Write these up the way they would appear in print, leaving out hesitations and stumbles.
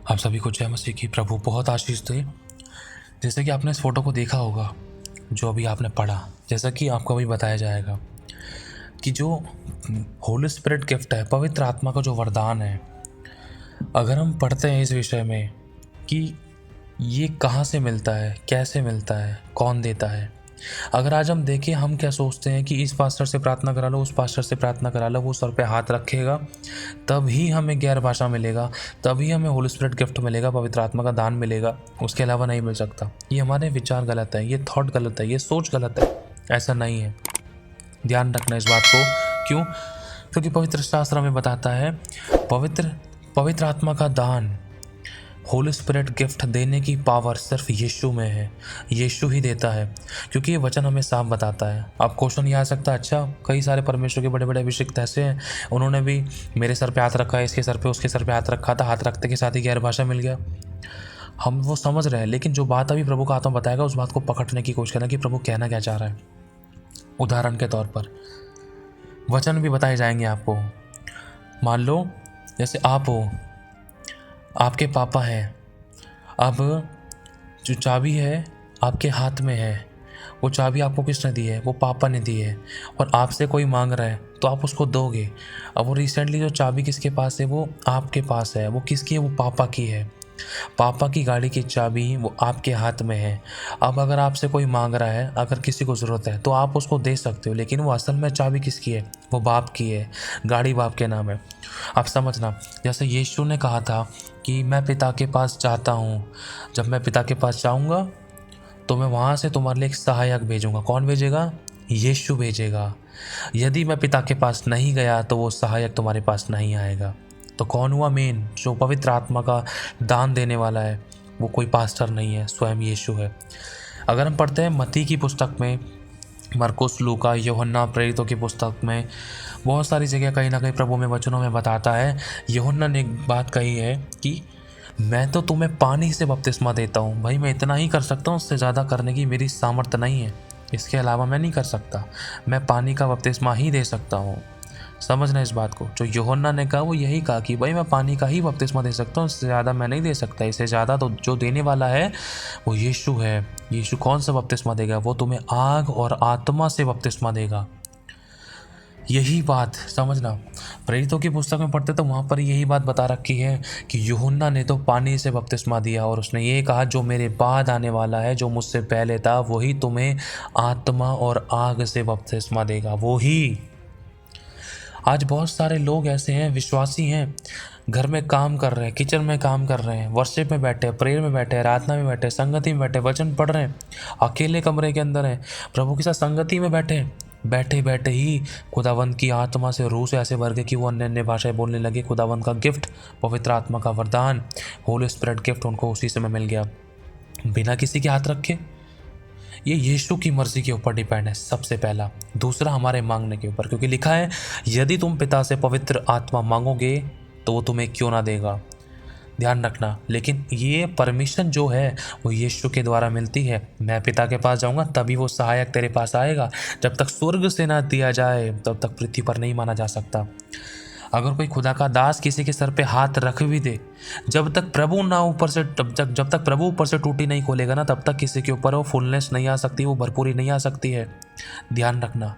आप सभी को जय मसीह की। प्रभु बहुत आशीष दे। जैसे कि आपने इस फोटो को देखा होगा, जो अभी आपने पढ़ा, जैसा कि आपको अभी बताया जाएगा कि जो होली स्पिरिट गिफ्ट है, पवित्र आत्मा का जो वरदान है, अगर हम पढ़ते हैं इस विषय में कि ये कहाँ से मिलता है, कैसे मिलता है, कौन देता है। अगर आज हम देखें, हम क्या सोचते हैं कि इस पास्टर से प्रार्थना करा लो, उस पास्टर से प्रार्थना करा लो, वो सर पे हाथ रखेगा तभी हमें गैर भाषा मिलेगा, तभी हमें होली स्पिरिट गिफ्ट मिलेगा, पवित्र आत्मा का दान मिलेगा, उसके अलावा नहीं मिल सकता। ये हमारे विचार गलत है, ये थॉट गलत है, ये सोच गलत है। ऐसा नहीं है, ध्यान रखना इस बात को। क्यों? क्योंकि पवित्र शास्त्र हमें बताता है पवित्र आत्मा का दान, होली स्पिरिट गिफ्ट देने की पावर सिर्फ यीशु में है। यीशु ही देता है, क्योंकि ये वचन हमें साफ बताता है। अब क्वेश्चन ये आ सकता है, अच्छा कई सारे परमेश्वर के बड़े बड़े अभिषिक्त ऐसे हैं, उन्होंने भी मेरे सर पे हाथ रखा है, इसके सर पे, उसके सर पे हाथ रखा था, हाथ रखते के साथ ही गैर भाषा मिल गया। हम वो समझ रहे हैं, लेकिन जो बात अभी प्रभु का आत्मा बताएगा उस बात को पकड़ने की कोशिश करना कि प्रभु कहना क्या चाह रहा है। उदाहरण के तौर पर वचन भी बताए जाएंगे आपको। मान लो जैसे आप हो, आपके पापा हैं, अब जो चाबी है आपके हाथ में है, वो चाबी आपको किसने दी है? वो पापा ने दी है। और आपसे कोई मांग रहा है तो आप उसको दोगे। अब वो रिसेंटली जो चाबी किसके पास है? वो आपके पास है। वो किसकी है? वो पापा की है। पापा की गाड़ी की चाबी वो आपके हाथ में है। अब अगर आपसे कोई मांग रहा है, अगर किसी को ज़रूरत है तो आप उसको दे सकते हो, लेकिन वो असल में चाबी किसकी है? वो बाप की है। गाड़ी बाप के नाम है। आप समझना, जैसे यीशु ने कहा था कि मैं पिता के पास जाता हूँ, जब मैं पिता के पास जाऊँगा तो मैं वहाँ से तुम्हारे लिए एक सहायक भेजूँगा। कौन भेजेगा? यीशु भेजेगा। यदि मैं पिता के पास नहीं गया तो वो सहायक तुम्हारे पास नहीं आएगा। तो कौन हुआ मेन? जो पवित्र आत्मा का दान देने वाला है, वो कोई पास्टर नहीं है, स्वयं यीशु है। अगर हम पढ़ते हैं मत्ती की पुस्तक में, मरकुस, लूका, यूहन्ना प्रेरितों की पुस्तक में, बहुत सारी जगह कहीं ना कहीं प्रभु में वचनों में बताता है। यूहन्ना ने एक बात कही है कि मैं तो तुम्हें पानी से बपतिस्मा देता हूँ। भाई मैं इतना ही कर सकता हूँ, उससे ज़्यादा करने की मेरी सामर्थ्य नहीं है, इसके अलावा मैं नहीं कर सकता। मैं पानी का बपतिस्मा ही दे सकता हूँ। समझना इस बात को। जो यूहन्ना ने कहा वो यही कहा कि भाई मैं पानी का ही बपतिस्मा दे सकता हूँ, इससे ज़्यादा मैं नहीं दे सकता। इससे ज़्यादा तो जो देने वाला है वो यीशु है। यीशु कौन सा बपतिस्मा देगा? वो तुम्हें आग और आत्मा से बपतिस्मा देगा। यही बात समझना। प्रेरितों की पुस्तक में पढ़ते तो वहाँ पर यही बात बता रखी है कि यूहन्ना ने तो पानी से बपतिस्मा दिया, और उसने ये कहा जो मेरे बाद आने वाला है, जो मुझसे पहले था, वही तुम्हें आत्मा और आग से बपतिस्मा देगा। वो ही। आज बहुत सारे लोग ऐसे हैं, विश्वासी हैं, घर में काम कर रहे हैं, किचन में काम कर रहे हैं, वर्शिप में बैठे हैं, प्रेयर में बैठे हैं, प्रार्थना में बैठे हैं, संगति में बैठे, वचन पढ़ रहे हैं, अकेले कमरे के अंदर हैं, प्रभु के साथ संगति में बैठे हैं। बैठे बैठे ही खुदावंत की आत्मा से, रूह से ऐसे भर गए कि वो अन्य अन्य भाषाएं बोलने लगे। खुदावंत का गिफ्ट, पवित्र आत्मा का वरदान, होली स्पिरिट गिफ्ट उनको उसी समय मिल गया, बिना किसी के हाथ रखे। ये यीशु की मर्जी के ऊपर डिपेंड है, सबसे पहला। दूसरा हमारे मांगने के ऊपर, क्योंकि लिखा है यदि तुम पिता से पवित्र आत्मा मांगोगे तो वो तुम्हें क्यों ना देगा। ध्यान रखना। लेकिन ये परमिशन जो है वो यीशु के द्वारा मिलती है। मैं पिता के पास जाऊंगा तभी वो सहायक तेरे पास आएगा। जब तक स्वर्ग से ना दिया जाए तब तक पृथ्वी पर नहीं माना जा सकता। अगर कोई खुदा का दास किसी के सर पे हाथ रख भी दे, जब तक प्रभु ना ऊपर से जब तक प्रभु ऊपर से टूटी नहीं खोलेगा ना, तब तक किसी के ऊपर वो फुलनेस नहीं आ सकती, वो भरपूरी नहीं आ सकती है। ध्यान रखना।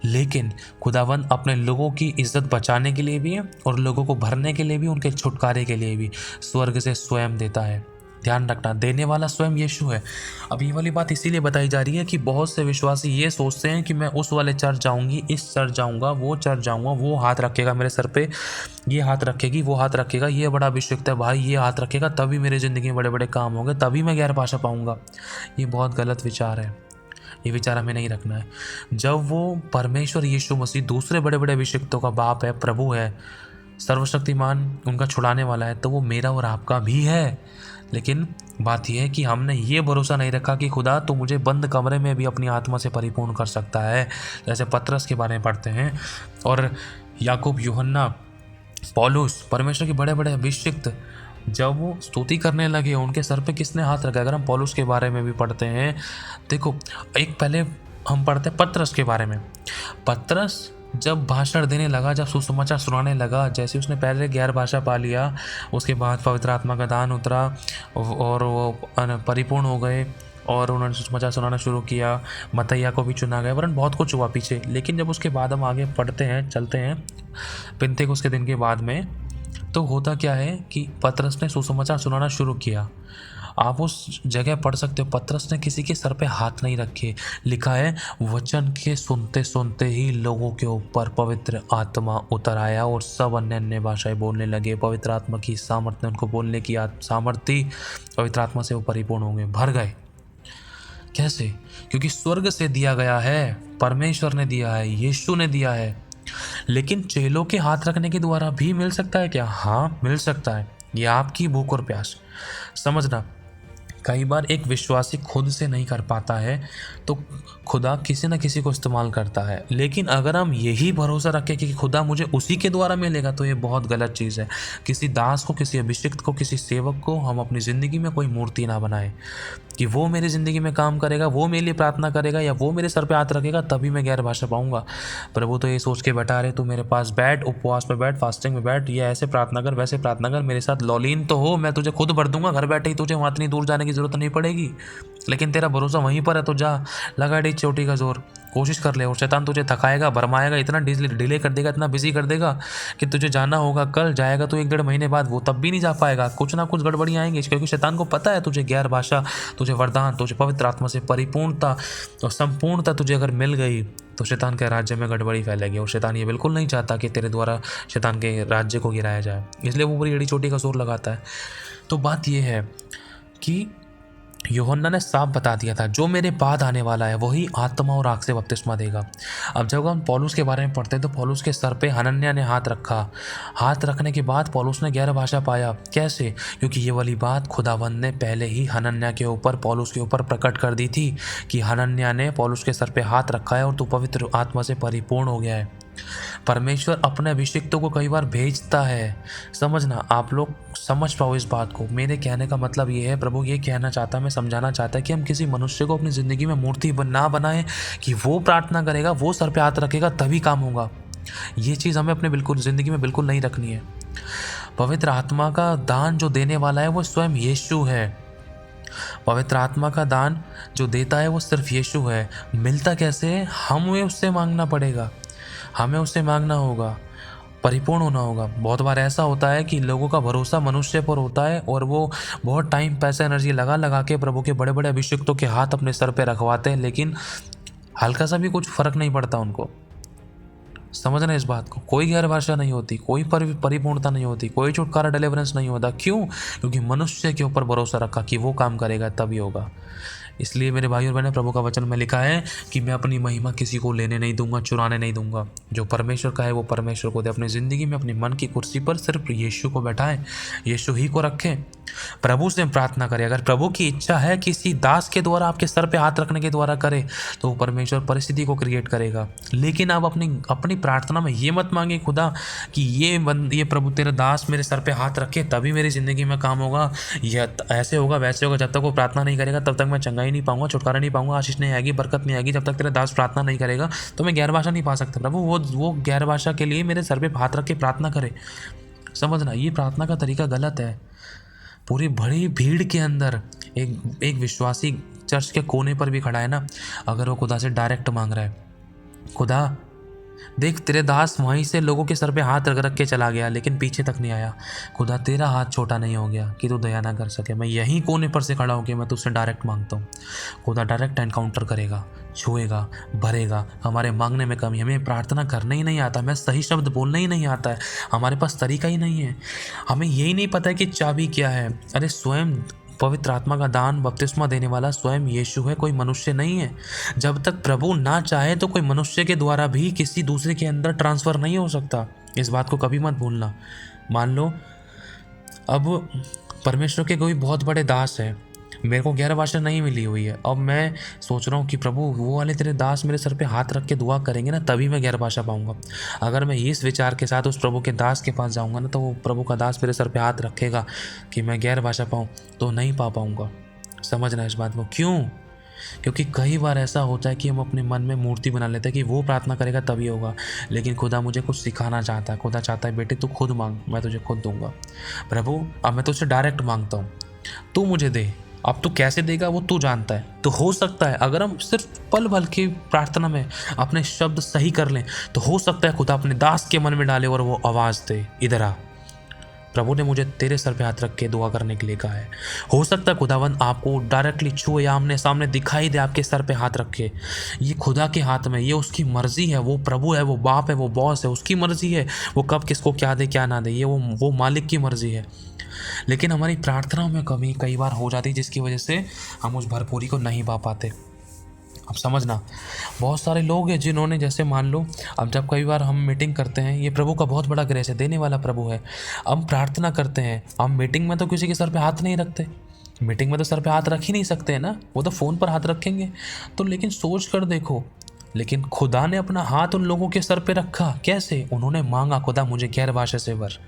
लेकिन खुदावन अपने लोगों की इज्जत बचाने के लिए भी है और लोगों को भरने के लिए भी, उनके छुटकारे के लिए भी स्वर्ग से स्वयं देता है। ध्यान रखना, देने वाला स्वयं यीशु है। अब ये वाली बात इसीलिए बताई जा रही है कि बहुत से विश्वासी ये सोचते हैं कि मैं उस वाले चर्च जाऊंगी, इस चर्च जाऊंगा, वो चर्च जाऊंगा, वो हाथ रखेगा मेरे सर पे, ये हाथ रखेगी, वो हाथ रखेगा, ये बड़ा अभिषेक है भाई, ये हाथ रखेगा तभी मेरी ज़िंदगी में बड़े बड़े काम होंगे, तभी मैं गैर भाषा पाऊंगा। ये बहुत गलत विचार है। ये विचार हमें नहीं रखना है। जब वो परमेश्वर यीशु मसीह दूसरे बड़े बड़े अभिषिक्तों का बाप है, प्रभु है, सर्वशक्तिमान, उनका छुड़ाने वाला है, तो वो मेरा और आपका भी है। लेकिन बात यह है कि हमने ये भरोसा नहीं रखा कि खुदा तो मुझे बंद कमरे में भी अपनी आत्मा से परिपूर्ण कर सकता है। जैसे पतरस के बारे में पढ़ते हैं, और याकूब, यूहन्ना, पौलुस, परमेश्वर के बड़े बड़े अभिषिक्त, जब वो स्तुति करने लगे उनके सर पे किसने हाथ रखा? अगर हम पौलुस के बारे में भी पढ़ते हैं, देखो, एक पहले हम पढ़ते हैं पतरस के बारे में। पतरस जब भाषण देने लगा, जब सुसमाचार सुनाने लगा, जैसे उसने पहले गैर भाषा पा लिया, उसके बाद पवित्र आत्मा का दान उतरा और वो परिपूर्ण हो गए और उन्होंने सुसमाचार सुनाना शुरू किया। मत्तैया को भी चुना गया, वरन बहुत कुछ हुआ पीछे। लेकिन जब उसके बाद हम आगे पढ़ते हैं, चलते हैं पिन्तेकुस्त के दिन के बाद में, तो होता क्या है कि पतरस ने सुसमाचार सुनाना शुरू किया। आप उस जगह पढ़ सकते हो, पतरस ने किसी के सर पे हाथ नहीं रखे। लिखा है वचन के सुनते सुनते ही लोगों के ऊपर पवित्र आत्मा उतर आया और सब अन्य अन्य भाषाएं बोलने लगे। पवित्र आत्मा की सामर्थ्य ने उनको बोलने की सामर्थ्य, पवित्र आत्मा से वो परिपूर्ण होंगे, भर गए। कैसे? क्योंकि स्वर्ग से दिया गया है, परमेश्वर ने दिया है, यीशु ने दिया है। लेकिन चेलों के हाथ रखने के द्वारा भी मिल सकता है क्या? हाँ, मिल सकता है। ये आपकी भूख और प्यास। समझना, कई बार एक विश्वासी खुद से नहीं कर पाता है तो खुदा किसी न किसी को इस्तेमाल करता है। लेकिन अगर हम यही भरोसा रखें कि खुदा मुझे उसी के द्वारा मिलेगा, तो ये बहुत गलत चीज़ है। किसी दास को, किसी अभिषिक्त को, किसी सेवक को हम अपनी ज़िंदगी में कोई मूर्ति ना बनाए कि वो मेरी ज़िंदगी में काम करेगा, वो मेरे लिए प्रार्थना करेगा या वो मेरे सर पे हाथ रखेगा तभी मैं गैर भाषा पाऊंगा। प्रभु तो ये सोच के बैठा रहे, तू मेरे पास बैठ, उपवास में बैठ, फास्टिंग में बैठ, ये ऐसे प्रार्थना कर, वैसे प्रार्थना कर, मेरे साथ लॉलीन तो हो, मैं तुझे खुद भर दूंगा, घर बैठे ही तुझे वहाँ इतनी दूर जाने की ज़रूरत नहीं पड़ेगी। लेकिन तेरा भरोसा वहीं पर है तो जा, लगा डी चोटी का जोर, कोशिश कर ले। और शैतान तुझे थकाएगा, भरमाएगा, इतना डिले कर देगा, इतना बिजी कर देगा कि तुझे जाना होगा कल, जाएगा तो 1-1.5 महीने बाद, वो तब भी नहीं जा पाएगा। कुछ ना कुछ गड़बड़ियाँ आएंगी, क्योंकि शैतान को पता है तुझे गैर भाषा, तुझे वरदान, तुझे पवित्र आत्मा से परिपूर्णता और संपूर्णता तुझे अगर मिल गई तो शैतान के राज्य में गड़बड़ी फैलेगी। और शैतान ये बिल्कुल नहीं चाहता कि तेरे द्वारा शैतान के राज्य को गिराया जाए, इसलिए वो पूरी एड़ी चोटी का जोर लगाता है। तो बात यह है कि यूहन्ना ने साफ बता दिया था, जो मेरे बाद आने वाला है वही आत्मा और आग से बपतिस्मा देगा। अब जब हम पौलुस के बारे में पढ़ते हैं तो पौलुस के सर पे हनन्याह ने हाथ रखा। हाथ रखने के बाद पौलुस ने गैर भाषा पाया। कैसे? क्योंकि ये वाली बात खुदावंद ने पहले ही हनन्याह के ऊपर, पौलुस के ऊपर प्रकट कर दी थी कि हनन्याह ने पौलुस के सर पे हाथ रखा है और तू पवित्र आत्मा से परिपूर्ण हो गया है। परमेश्वर अपने अभिषिक्तों को कई बार भेजता है। समझना, आप लोग समझ पाओ इस बात को। मेरे कहने का मतलब ये है, प्रभु ये कहना चाहता है, मैं समझाना चाहता है कि हम किसी मनुष्य को अपनी ज़िंदगी में मूर्ति ना बनाएं कि वो प्रार्थना करेगा, वो सर पे हाथ रखेगा तभी काम होगा। ये चीज़ हमें अपने बिल्कुल ज़िंदगी में बिल्कुल नहीं रखनी है। पवित्र आत्मा का दान जो देने वाला है वो स्वयं यीशु है। पवित्र आत्मा का दान जो देता है वो सिर्फ यीशु है। मिलता कैसे है? हमें उससे मांगना पड़ेगा, हमें उससे मांगना होगा, परिपूर्ण होना होगा। बहुत बार ऐसा होता है कि लोगों का भरोसा मनुष्य पर होता है और वो बहुत टाइम, पैसा, एनर्जी लगा के प्रभु के बड़े बड़े अभिषिक्तों के हाथ अपने सर पे रखवाते हैं, लेकिन हल्का सा भी कुछ फर्क नहीं पड़ता उनको। समझना इस बात को। कोई गैर भाषा नहीं होती, कोई परिपूर्णता नहीं होती, कोई छुटकारा, डिलीवरेंस नहीं होता। क्यों? क्योंकि मनुष्य के ऊपर भरोसा रखा कि वो काम करेगा तभी होगा। इसलिए मेरे भाई और बहनों, प्रभु का वचन में लिखा है कि मैं अपनी महिमा किसी को लेने नहीं दूंगा, चुराने नहीं दूंगा। जो परमेश्वर का है वो परमेश्वर को दे। अपनी ज़िंदगी में अपनी मन की कुर्सी पर सिर्फ यीशु को बैठाएं, यीशु ही को रखें, प्रभु से प्रार्थना करें। अगर प्रभु की इच्छा है किसी दास के द्वारा आपके सर पे हाथ रखने के द्वारा करे तो वो परमेश्वर परिस्थिति को क्रिएट करेगा। लेकिन आप अपनी प्रार्थना में ये मत मांगे खुदा कि ये प्रभु तेरा दास मेरे सर पे हाथ रखे तभी मेरी ज़िंदगी में काम होगा, या ऐसे होगा वैसे होगा। जब तक वो प्रार्थना नहीं करेगा तब तक मैं चंगाई नहीं पाऊंगा, छुटकारा नहीं पाऊंगा, आशीष नहीं आएगी, बरकत नहीं आएगी। जब तक तेरा दास प्रार्थना नहीं करेगा तो मैं गैर भाषा नहीं पा सकता। प्रभु वो गैर भाषा के लिए मेरे सर पे हाथ रख के प्रार्थना करे। समझना, ये प्रार्थना का तरीका गलत है। पूरी बड़ी भीड़ के अंदर एक विश्वासी चर्च के कोने पर भी खड़ा है ना, अगर वो खुदा से डायरेक्ट मांग रहा है, खुदा देख तेरे दास वहीं से लोगों के सर पे हाथ रख के चला गया लेकिन पीछे तक नहीं आया। खुदा तेरा हाथ छोटा नहीं हो गया कि तू दया ना कर सके। मैं यहीं कोने पर से खड़ा होकर मैं तुझसे डायरेक्ट मांगता हूँ। खुदा डायरेक्ट एनकाउंटर करेगा, छुएगा, भरेगा। हमारे मांगने में कमी, हमें प्रार्थना करना ही नहीं आता, हमें सही शब्द बोलना ही नहीं आता है, हमारे पास तरीका ही नहीं है, हमें यही नहीं पता है कि चाबी क्या है। अरे स्वयं पवित्र आत्मा का दान, बपतिस्मा देने वाला स्वयं यीशु है, कोई मनुष्य नहीं है। जब तक प्रभु ना चाहे तो कोई मनुष्य के द्वारा भी किसी दूसरे के अंदर ट्रांसफ़र नहीं हो सकता। इस बात को कभी मत भूलना। मान लो अब परमेश्वर के कोई बहुत बड़े दास है, मेरे को गैर भाषा नहीं मिली हुई है, अब मैं सोच रहा हूँ कि प्रभु वो वाले तेरे दास मेरे सर पे हाथ रख के दुआ करेंगे ना तभी मैं गैर भाषा पाऊँगा। अगर मैं इस विचार के साथ उस प्रभु के दास के पास जाऊँगा ना तो वो प्रभु का दास मेरे सर पे हाथ रखेगा कि मैं गैर भाषा पाऊँ तो नहीं पा पाऊँगा। समझना इस बात को। क्यों? क्योंकि कई बार ऐसा होता है कि हम अपने मन में मूर्ति बना लेते हैं कि वो प्रार्थना करेगा तभी होगा, लेकिन खुदा मुझे कुछ सिखाना चाहता है। खुदा चाहता है बेटे तू खुद मांग, मैं तुझे खुद दूंगा। प्रभु अब मैं तुझसे डायरेक्ट मांगता हूँ, तू मुझे दे। अब तू कैसे देगा वो तू जानता है। तो हो सकता है अगर हम सिर्फ पल भर की प्रार्थना में अपने शब्द सही कर लें तो हो सकता है खुदा अपने दास के मन में डाले और वो आवाज़ दे, इधर आ, प्रभु ने मुझे तेरे सर पे हाथ रख के दुआ करने के लिए कहा है। हो सकता है खुदावंद आपको डायरेक्टली छुए या आमने सामने दिखाई दे आपके सर पे हाथ रख के। ये खुदा के हाथ में, ये उसकी मर्जी है। वो प्रभु है, वो बाप है, वो बॉस है, उसकी मर्जी है वो कब किसको क्या दे क्या ना दे, ये वो मालिक की मर्जी है। लेकिन हमारी प्रार्थनाओं में कमी कई बार हो जाती है जिसकी वजह से हम उस भरपूरी को नहीं पा पाते। अब समझना, बहुत सारे लोग हैं जिन्होंने, जैसे मान लो अब जब कई बार हम मीटिंग करते हैं, ये प्रभु का बहुत बड़ा ग्रेस है, देने वाला प्रभु है। हम प्रार्थना करते हैं, हम मीटिंग में तो किसी के सर पे हाथ नहीं रखते, मीटिंग में तो सर पे हाथ रख ही नहीं सकते हैं ना, वो तो फ़ोन पर हाथ रखेंगे। तो लेकिन सोच कर देखो, लेकिन खुदा ने अपना हाथ उन लोगों के सर पे रखा। कैसे? उन्होंने मांगा, खुदा मुझे गैर भाषा से भर,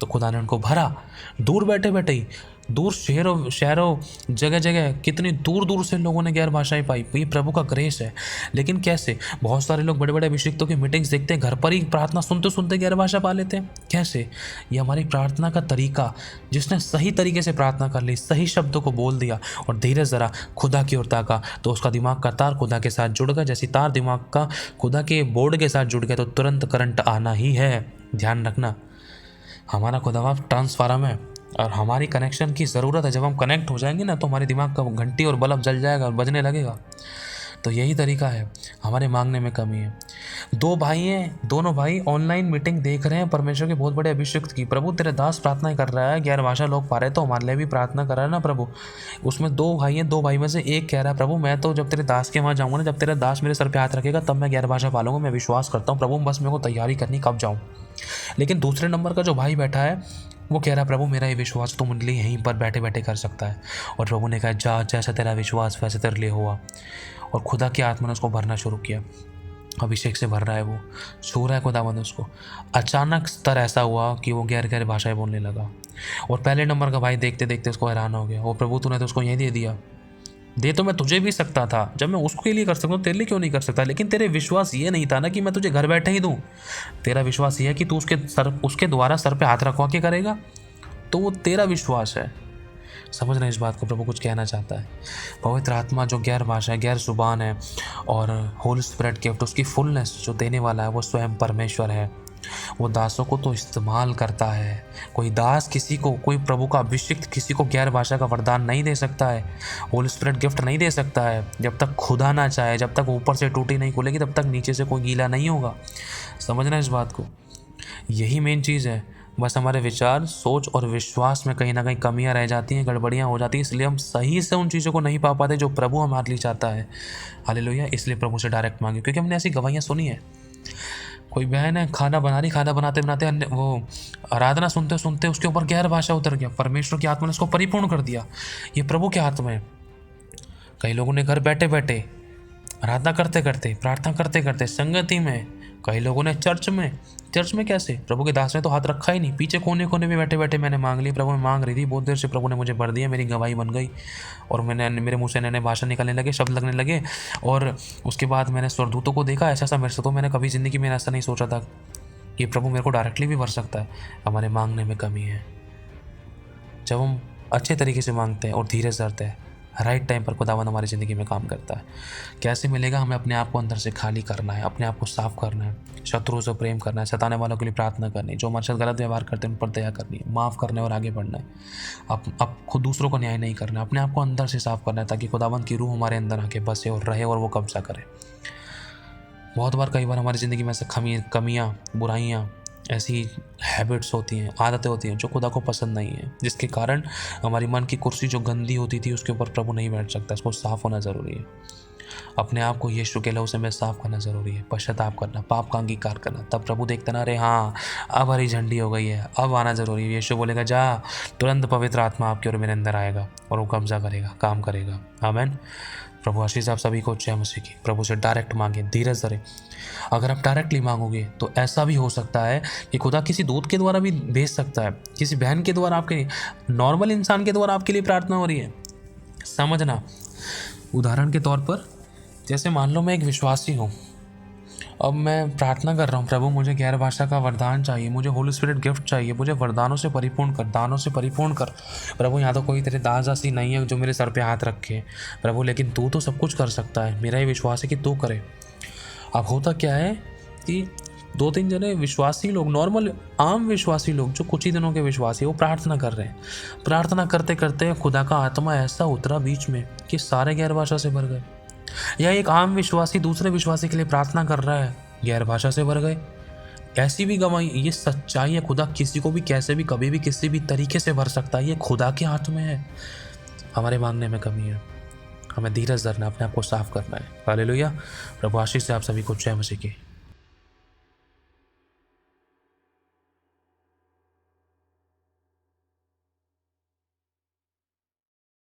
तो खुदा ने उनको भरा। दूर बैठे बैठे ही, दूर शहरों जगह जगह कितनी दूर दूर से लोगों ने गैर भाषाएं पाई। ये प्रभु का ग्रेस है। लेकिन कैसे? बहुत सारे लोग बड़े बड़े अभिषिक्तों की मीटिंग्स देखते हैं, घर पर ही प्रार्थना सुनते सुनते गैर भाषा पा लेते हैं। कैसे? ये हमारी प्रार्थना का तरीका, जिसने सही तरीके से प्रार्थना कर ली, सही शब्दों को बोल दिया और धीरे ज़रा खुदा की ओर ताका, तो उसका दिमाग का तार खुदा के साथ जुड़ गया। जैसी तार दिमाग का खुदा के बोर्ड के साथ जुड़ गया तो तुरंत करंट आना ही है। ध्यान रखना, हमारा खुदा ट्रांसफार्मर है और हमारी कनेक्शन की ज़रूरत है। जब हम कनेक्ट हो जाएंगे ना तो हमारे दिमाग का घंटी और बल्ब जल जाएगा और बजने लगेगा। तो यही तरीका है, हमारे मांगने में कमी है। दो भाई हैं, दोनों भाई ऑनलाइन मीटिंग देख रहे हैं परमेश्वर के बहुत बड़े अभिषिक्त की। प्रभु तेरे दास प्रार्थना कर रहा है, गैर भाषा लोग पा रहे तो हमारे लिए भी प्रार्थना कर रहा है ना प्रभु। उसमें दो भाई हैं, दो भाई में से एक कह रहा है प्रभु मैं तो जब तेरे दास के वहाँ जाऊँगा ना, जब तेरा दास मेरे सर पे हाथ रखेगा तब मैं गैर भाषा पालूंगा, मैं विश्वास करता हूँ प्रभु, बस मेरे को तैयारी करनी कब जाऊँ। लेकिन दूसरे नंबर का जो भाई बैठा है वो कह रहा है प्रभु मेरा ये विश्वास तो मुझे यहीं पर बैठे बैठे कर सकता है। और प्रभु ने कहा जा, जैसा तेरा विश्वास वैसे तेरे लिए हुआ। और खुदा की आत्मा ने उसको भरना शुरू किया, अभिषेक से भर रहा है, वो छू रहा है खुदावंद उसको। अचानक स्तर ऐसा हुआ कि वो गैर गैर भाषाएं बोलने लगा। और पहले नंबर का भाई देखते देखते उसको हैरान हो गया, वो प्रभु तूने तो उसको यहीं दे दिया, दे तो मैं तुझे भी सकता था, जब मैं उसके लिए कर सकता हूँ तेरे लिए क्यों नहीं कर सकता। लेकिन तेरे विश्वास ये नहीं था ना कि मैं तुझे घर बैठे ही दूँ, तेरा विश्वास ये है कि तू उसके द्वारा सर पे हाथ रखवा के करेगा, तो वो तेरा विश्वास है। समझ रहे इस बात को, प्रभु कुछ कहना चाहता है। पवित्र आत्मा जो गैर भाषा है, गैर जुबान है, और होली स्पिरिट गिफ्ट, उसकी फुलनेस जो देने वाला है वो स्वयं परमेश्वर है। वो दासों को तो इस्तेमाल करता है। कोई दास किसी को, कोई प्रभु का अभिषिक्त किसी को गैर भाषा का वरदान नहीं दे सकता है, होली स्पिरिट गिफ्ट नहीं दे सकता है जब तक खुदा ना चाहे। जब तक ऊपर से टूटी नहीं खुलेगी तब तक नीचे से कोई गीला नहीं होगा। समझना इस बात को, यही मेन चीज़ है। बस हमारे विचार, सोच और विश्वास में कहीं ना कहीं कमियां रह जाती हैं, गड़बड़ियां हो जाती हैं, इसलिए हम सही से उन चीज़ों को नहीं पा पाते जो प्रभु हमारे लिए चाहता है। हालेलुया। इसलिए प्रभु से डायरेक्ट मांगे, क्योंकि हमने ऐसी गवाहियाँ सुनी है। कोई बहन है खाना बना रही, खाना बनाते बनाते वो आराधना सुनते सुनते उसके ऊपर गैर भाषा उतर गया, परमेश्वर की आत्मा ने उसको परिपूर्ण कर दिया। ये प्रभु के हाथ में है। कई लोगों ने घर बैठे बैठे आराधना करते करते, प्रार्थना करते करते, संगति में, कई लोगों ने चर्च में कैसे? प्रभु के दास ने तो हाथ रखा ही नहीं, पीछे कोने कोने में बैठे बैठे मैंने मांग ली, प्रभु मैं मांग रही थी बहुत देर से, प्रभु ने मुझे भर दिया, मेरी गवाही बन गई और मेरे मुँह से नए नए भाषा निकलने लगे, शब्द लगने लगे। और उसके बाद मैंने स्वर्गदूतों को देखा, ऐसा मेरे से तो मैंने कभी ज़िंदगी में ऐसा नहीं सोचा था कि प्रभु मेरे को डायरेक्टली भी भर सकता है। हमारे मांगने में कमी है। जब हम अच्छे तरीके से मांगते हैं और धीरे से करते हैं, राइट टाइम पर खुदावंद हमारी ज़िंदगी में काम करता है। कैसे मिलेगा? हमें अपने आप को अंदर से खाली करना है, अपने आप को साफ करना है, शत्रुओं से प्रेम करना है, सताने वालों के लिए प्रार्थना करनी है, जो हमारे साथ गलत व्यवहार करते हैं उन पर दया करनी है, माफ़ करने और आगे बढ़ना है। अब खुद दूसरों को न्याय नहीं करना है, अपने आप को अंदर से साफ करना है ताकि खुदावंद की रूह हमारे अंदर आके बसे और रहे और वो कब्जा करे। बहुत बार, कई बार हमारी ज़िंदगी में ऐसे कमियाँ, बुराइयाँ, ऐसी हैबिट्स होती हैं, आदतें होती हैं जो खुदा को पसंद नहीं है, जिसके कारण हमारी मन की कुर्सी जो गंदी होती थी उसके ऊपर प्रभु नहीं बैठ सकता। इसको साफ़ होना ज़रूरी है। अपने आप को यीशु के लहू से में साफ करना ज़रूरी है, पश्चाताप करना, पाप का अंगीकार करना। तब प्रभु देखते ना, अरे हाँ अब हरी झंडी हो गई है, अब आना ज़रूरी है। यीशु बोलेगा जा, तुरंत पवित्र आत्मा आपके और मेरे अंदर आएगा और वो कब्जा करेगा, काम करेगा। आमीन। प्रभु आशीष आप सभी को जय मसीह की। प्रभु से डायरेक्ट मांगे, धीरज धरे। अगर आप डायरेक्टली मांगोगे तो ऐसा भी हो सकता है कि खुदा किसी दूत के द्वारा भी भेज सकता है, किसी बहन के द्वारा, आपके नॉर्मल इंसान के द्वारा आपके लिए प्रार्थना हो रही है। समझना, उदाहरण के तौर पर जैसे मान लो मैं एक विश्वासी हूँ, अब मैं प्रार्थना कर रहा हूँ, प्रभु मुझे गैर भाषा का वरदान चाहिए, मुझे होली स्पिरिट गिफ्ट चाहिए, मुझे वरदानों से परिपूर्ण कर, दानों से परिपूर्ण कर। प्रभु यहाँ तो कोई तेरे दास दासी नहीं है जो मेरे सर पे हाथ रखे प्रभु, लेकिन तू तो सब कुछ कर सकता है, मेरा ये विश्वास है कि तू करे। अब होता क्या है कि 2-3 जने विश्वासी लोग, नॉर्मल आम विश्वासी लोग जो कुछ ही दिनों के विश्वासी, वो प्रार्थना कर रहे हैं। प्रार्थना करते करते खुदा का आत्मा ऐसा उतरा बीच में कि सारे गैर भाषा से भर गए। या एक आम विश्वासी दूसरे विश्वासी के लिए प्रार्थना कर रहा है, गैर भाषा से भर गए। ऐसी भी गवाही, ये सच्चाई है। खुदा किसी को भी कैसे भी कभी भी किसी भी तरीके से भर सकता है, ये खुदा के हाथ में है। हमारे मांगने में कमी है, हमें धीरज धरना, अपने आप को साफ करना है। हालेलुया। प्रभु आशीष से आप सभी को जय मसीह की।